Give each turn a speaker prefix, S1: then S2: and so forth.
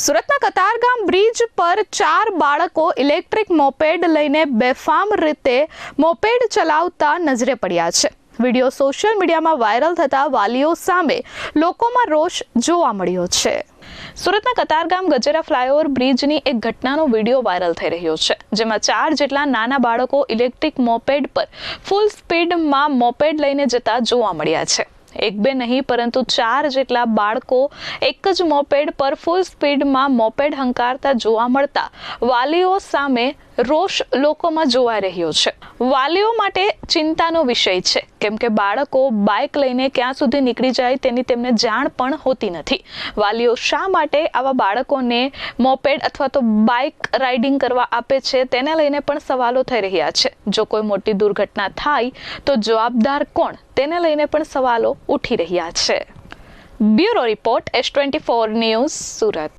S1: સુરતના કતારગામ બ્રિજ પર 4 બાળકો ઇલેક્ટ્રિક મોપેડ લઈને બેફામ રીતે મોપેડ ચલાવતા નજરે પડ્યા છે। વિડીયો સોશિયલ મીડિયામાં વાયરલ થતા વાલીઓ સામે લોકોમાં રોષ જોવા મળ્યો છે। સુરતના કતારગામ ગજેરા ફ્લાયઓવર બ્રિજની એક ઘટનાનો વિડીયો વાયરલ થઈ રહ્યો છે, જેમાં 4 જેટલા નાના બાળકો ઇલેક્ટ્રિક મોપેડ પર ફૂલ સ્પીડમાં મોપેડ લઈને જતા જોવા મળ્યા છે। એક બે નહીં પરંતુ 4 જેટલા બાળકો એક જ મોપેડ પર ફૂલ સ્પીડમાં મોપેડ હંકારતા જોવા મળતા વાલીઓ સામે રોષ લોકોમાં જોવાઈ રહ્યો છે। વાલીઓ માટે ચિંતાનો વિષય છે, કેમ કે બાળકો બાઇક લઈને ક્યાં સુધી નીકળી જાય તેની તેમને જાણ પણ હોતી નથી। વાલીઓ શા માટે આવા બાળકોને મોપેડ અથવા તો બાઇક રાઇડિંગ કરવા આપે છે તેને લઈને પણ સવાલો થઈ રહ્યા છે। જો કોઈ મોટી દુર્ઘટના થાય તો જવાબદાર કોણ તેને લઈને પણ સવાલો ઉઠી રહ્યા છે। Bureau report S24 news Surat.